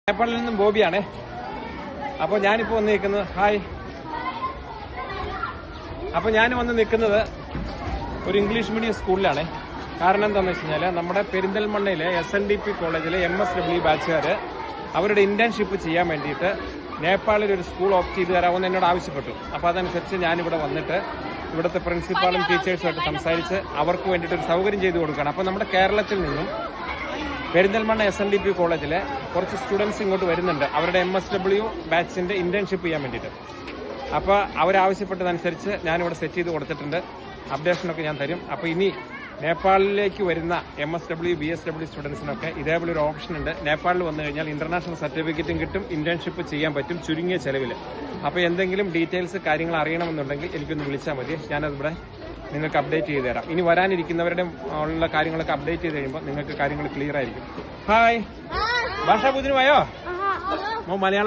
നേപ്പാളിൽ നിന്നും ബോബിയാണേ. അപ്പോൾ ഞാനിപ്പോൾ വന്ന് നിൽക്കുന്നത് അപ്പോൾ ഞാൻ വന്ന് നിൽക്കുന്നത് ഒരു ഇംഗ്ലീഷ് മീഡിയം സ്കൂളിലാണ്. കാരണം എന്താണെന്ന് വെച്ച് കഴിഞ്ഞാൽ നമ്മുടെ പെരിന്തൽമണ്ണയിലെ SNDP കോളേജിലെ MSW ബാച്ചുകാർ അവരുടെ ഇന്റേൺഷിപ്പ് ചെയ്യാൻ വേണ്ടിയിട്ട് നേപ്പാളിൽ ഒരു സ്കൂൾ ഓപ്റ്റ് ചെയ്ത് തരാമെന്ന് എന്നോട് ആവശ്യപ്പെട്ടു. അപ്പോൾ അതനുസരിച്ച് ഞാനിവിടെ വന്നിട്ട് ഇവിടുത്തെ പ്രിൻസിപ്പാളും ടീച്ചേഴ്സുമായിട്ട് സംസാരിച്ച് അവർക്ക് വേണ്ടിയിട്ട് ഒരു സൗകര്യം ചെയ്തു കൊടുക്കുകയാണ്. അപ്പോൾ നമ്മുടെ കേരളത്തിൽ നിന്നും പെരിന്തൽമണ്ണ SNDP കോളേജിലെ കുറച്ച് സ്റ്റുഡൻസ് ഇങ്ങോട്ട് വരുന്നുണ്ട് അവരുടെ MSW ബാച്ചിന്റെ ഇന്റേൺഷിപ്പ് ചെയ്യാൻ വേണ്ടിയിട്ട്. അപ്പോൾ അവരാവശ്യപ്പെട്ടതനുസരിച്ച് ഞാനിവിടെ സെറ്റ് ചെയ്ത് കൊടുത്തിട്ടുണ്ട്. അപ്ഡേഷനൊക്കെ ഞാൻ തരും. അപ്പോൾ ഇനി നേപ്പാളിലേക്ക് വരുന്ന MSW BSW സ്റ്റുഡൻസിനൊക്കെ ഇതേപോലെ ഒരു ഓപ്ഷൻ ഉണ്ട്. നേപ്പാളിൽ വന്നു കഴിഞ്ഞാൽ ഇന്റർനാഷണൽ സർട്ടിഫിക്കറ്റും കിട്ടും, ഇന്റേൺഷിപ്പ് ചെയ്യാൻ പറ്റും ചുരുങ്ങിയ ചെലവിൽ. അപ്പോൾ എന്തെങ്കിലും ഡീറ്റെയിൽസ് കാര്യങ്ങൾ അറിയണമെന്നുണ്ടെങ്കിൽ എനിക്കൊന്ന് വിളിച്ചാൽ മതി. ഞാനതിവിടെ നിങ്ങൾക്ക് അപ്ഡേറ്റ് ചെയ്ത് തരാം. ഇനി വരാനിരിക്കുന്നവരുടെ ഉള്ള കാര്യങ്ങളൊക്കെ അപ്ഡേറ്റ് ചെയ്ത് കഴിയുമ്പോൾ നിങ്ങൾക്ക് കാര്യങ്ങൾ ക്ലിയർ ആയിരിക്കും. ഹായ്, ഭാഷ ബുദ്ധിനുമായോ? മലയാളം